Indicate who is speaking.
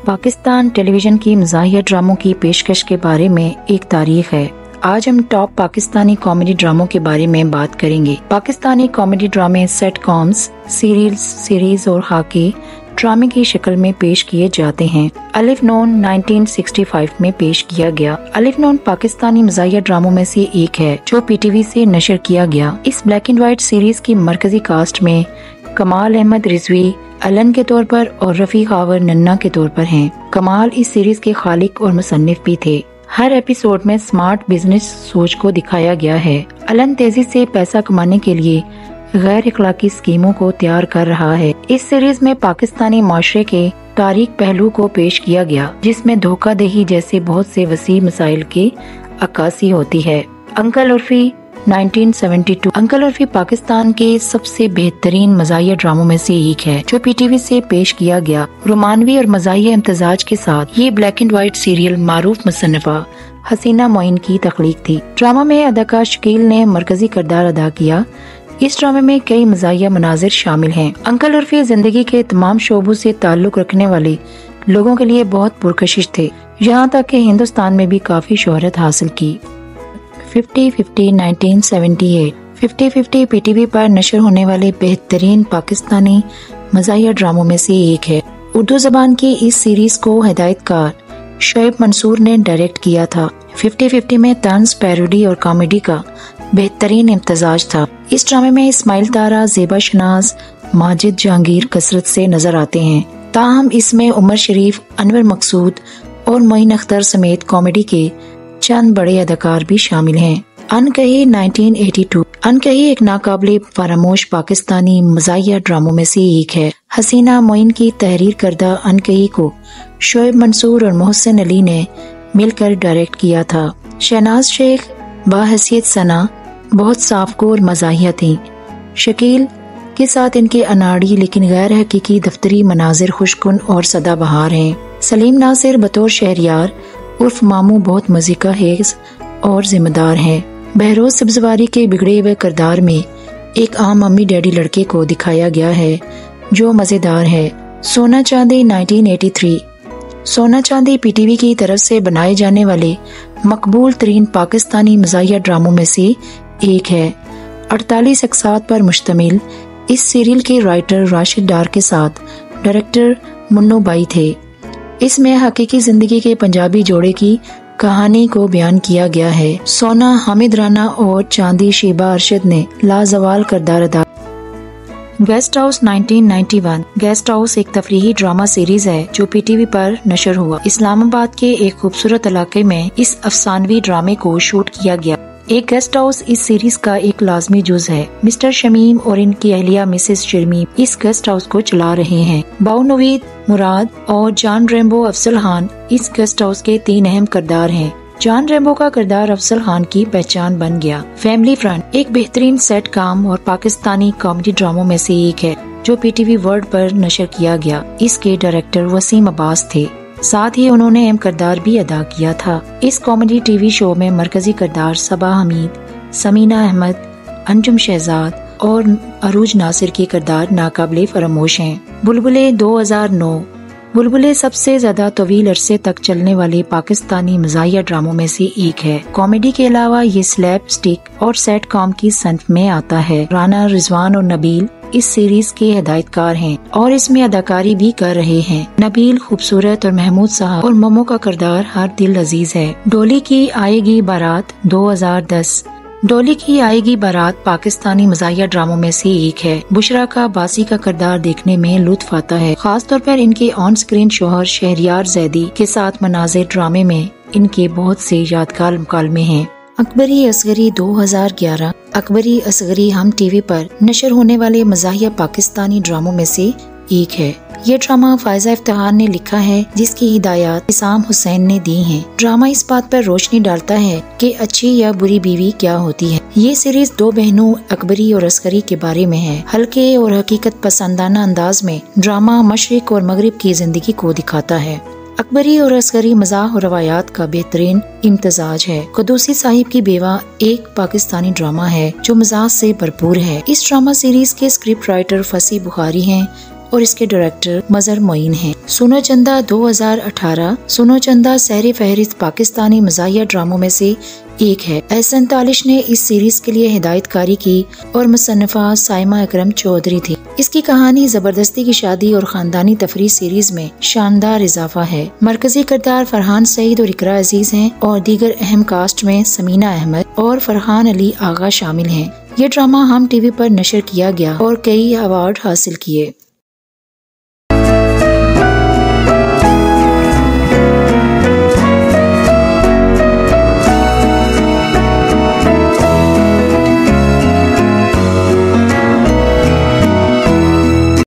Speaker 1: پاکستان ٹیلی vision کی مزاحیہ ڈراموں کی پیشکش کے بارے میں ایک تاریخ ہے۔ آج ہم ٹاپ پاکستانی کامیڈی ڈراموں کے بارے میں بات کریں گے۔ پاکستانی کامیڈی ڈرامے سیٹ کامز، سیریز اور خاکی ڈرامے کی شکل میں پیش کیے جاتے ہیں۔ الف نون 1965 میں پیش کیا گیا۔ الف نون پاکستانی مزاحیہ ڈراموں میں سے ایک ہے جو پی ٹی وی سے نشر کیا گیا۔ اس بلیک اینڈ وائٹ سیریز کی مرکزی کاسٹ میں کمال احمد رضوی الن کے طور پر اور رفیق آور ننا کے طور پر ہیں۔ کمال اس سیریز کے خالق اور مصنف بھی تھے۔ ہر ایپیسوڈ میں سمارٹ بزنس سوچ کو دکھایا گیا ہے۔ الن تیزی سے پیسہ کمانے کے لیے غیر اخلاقی اسکیموں کو تیار کر رہا ہے۔ اس سیریز میں پاکستانی معاشرے کے تاریک پہلو کو پیش کیا گیا جس میں دھوکہ دہی جیسے بہت سے وسیع مسائل کی عکاسی ہوتی ہے۔ انکل عرفی 1972 انکل عرفی پاکستان کے سب سے بہترین مزاحیہ ڈراموں میں سے ایک ہے جو پی ٹی وی سے پیش کیا گیا۔ رومانوی اور مزاحیہ امتزاج کے ساتھ یہ بلیک اینڈ وائٹ سیریل معروف مصنفہ حسینہ معین کی تخلیق تھی۔ ڈرامہ میں اداکار شکیل نے مرکزی کردار ادا کیا۔ اس ڈرامے میں کئی مزاحیہ مناظر شامل ہیں۔ انکل عرفی زندگی کے تمام شعبوں سے تعلق رکھنے والے لوگوں کے لیے بہت پرکشش تھے، یہاں تک کہ ہندوستان میں بھی کافی شہرت حاصل کی۔ 50-50 1978 50-50 پی ٹی وی پر نشر ہونے والے بہترین پاکستانی مزاحیہ ڈراموں میں سے ایک ہے۔ اردو زبان کی اس سیریز کو ہدایت کار شعیب منصور نے ڈائریکٹ کیا تھا۔ 50-50 میں طنز، پیروڈی اور کامیڈی کا بہترین امتزاج تھا۔ اس ڈرامے میں اسماعیل طارہ، زیبا شناز، ماجد جہانگیر کثرت سے نظر آتے ہیں، تاہم اس میں عمر شریف، انور مقصود اور معین اختر سمیت کامیڈی کے چند بڑے اداکار بھی شامل ہیں۔ انکہی 1982 انکہی ایک ناقابل فراموش پاکستانی مزاحیہ ڈراموں میں سے ایک ہے۔ حسینہ معین کی تحریر کردہ انکہی کو شعیب منصور اور محسن علی نے مل کر ڈائریکٹ کیا تھا۔ شہناز شیخ بحیثیت ثنا بہت صاف کو اور مزاحیہ تھیں۔ شکیل کے ساتھ ان کے اناڑی لیکن غیر حقیقی دفتری مناظر خوشکن اور سدا بہار ہیں۔ سلیم ناصر بطور شہریار عرف ماموں بہت مزے کا خیز اور ذمہ دار ہیں۔ بہروز سبزواری کے بگڑے ہوئے کردار میں ایک عام امی ڈیڈی لڑکے کو دکھایا گیا ہے جو مزیدار ہے۔ سونا چاندی 1983 سونا چاندی پی ٹی وی کی طرف سے بنائے جانے والے مقبول ترین پاکستانی مزاحیہ ڈراموں میں سے ایک ہے۔ 48 اقساط پر مشتمل اس سیریل کے رائٹر راشد ڈار کے ساتھ ڈائریکٹر منو بائی تھے۔ اس میں حقیقی زندگی کے پنجابی جوڑے کی کہانی کو بیان کیا گیا ہے۔ سونا حامد رانا اور چاندی شیبہ ارشد نے لازوال کردار ادا۔ گیسٹ ہاؤس 1991 گیسٹ ہاؤس ایک تفریحی ڈرامہ سیریز ہے جو پی ٹی وی پر نشر ہوا۔ اسلام آباد کے ایک خوبصورت علاقے میں اس افسانوی ڈرامے کو شوٹ کیا گیا۔ ایک گیسٹ ہاؤس اس سیریز کا ایک لازمی جز ہے۔ مسٹر شمیم اور ان کی اہلیہ مسز شرمیم اس گیسٹ ہاؤس کو چلا رہے ہیں۔ باؤ نوید مراد اور جان ریمبو افضل خان اس گیسٹ ہاؤس کے 3 اہم کردار ہیں۔ جان ریمبو کا کردار افضل خان کی پہچان بن گیا۔ فیملی فرنٹ ایک بہترین سیٹ کام اور پاکستانی کامیڈی ڈراموں میں سے ایک ہے جو پی ٹی وی ورلڈ پر نشر کیا گیا۔ اس کے ڈائریکٹر وسیم عباس تھے، ساتھ ہی انہوں نے اہم کردار بھی ادا کیا تھا۔ اس کامیڈی ٹی وی شو میں مرکزی کردار صبا حمید، سمینہ احمد، انجم شہزاد اور عروج ناصر کے کردار ناقابل فراموش ہیں۔ بلبلے 2009 بلبلے سب سے زیادہ طویل عرصے تک چلنے والے پاکستانی مزاحیہ ڈراموں میں سے ایک ہے۔ کامیڈی کے علاوہ یہ سلیپ سٹک اور سیٹ کام کی صنف میں آتا ہے۔ رانا، رضوان اور نبیل اس سیریز کے ہدایت کار ہیں اور اس میں اداکاری بھی کر رہے ہیں۔ نبیل خوبصورت اور محمود صاحب اور مومو کا کردار ہر دل عزیز ہے۔ ڈولی کی آئے گی بارات 2010 ڈولی کی آئے گی بارات پاکستانی مزاحیہ ڈراموں میں سے ایک ہے۔ بشرا کا باسی کا کردار دیکھنے میں لطف آتا ہے، خاص طور پر ان کے آن سکرین شوہر شہریار زیدی کے ساتھ مناظر ڈرامے میں ان کے بہت سے یادگار مکالمے ہیں۔ اکبری اصغری 2011 اکبری اصغری ہم ٹی وی پر نشر ہونے والے مزاحیہ پاکستانی ڈراموں میں سے ایک ہے۔ یہ ڈرامہ فائزہ افتخار نے لکھا ہے جس کی ہدایات اسام حسین نے دی ہیں۔ ڈرامہ اس بات پر روشنی ڈالتا ہے کہ اچھی یا بری بیوی کیا ہوتی ہے۔ یہ سیریز 2 بہنوں اکبری اور اصغری کے بارے میں ہے۔ ہلکے اور حقیقت پسندانہ انداز میں ڈرامہ مشرق اور مغرب کی زندگی کو دکھاتا ہے۔ اکبری اور اصغری مزاح اور روایات کا بہترین امتزاج ہے۔ قدوسی صاحب کی بیوہ ایک پاکستانی ڈرامہ ہے جو مزاح سے بھرپور ہے۔ اس ڈرامہ سیریز کے اسکرپٹ رائٹر فصیح بخاری ہیں اور اس کے ڈائریکٹر مظہر معین ہیں۔ سونو چندا 2018 سونو چندا سہر فہرست پاکستانی مزاحیہ ڈراموں میں سے ایک ہے۔ احسن تالش نے اس سیریز کے لیے ہدایت کاری کی اور مصنفہ سائمہ اکرم چودھری تھی۔ اس کی کہانی زبردستی کی شادی اور خاندانی تفریح سیریز میں شاندار اضافہ ہے۔ مرکزی کردار فرحان سعید اور اقرا عزیز ہیں اور دیگر اہم کاسٹ میں سمینہ احمد اور فرحان علی آغا شامل ہیں۔ یہ ڈرامہ ہم ٹی وی پر نشر کیا گیا اور کئی ایوارڈ حاصل کیے۔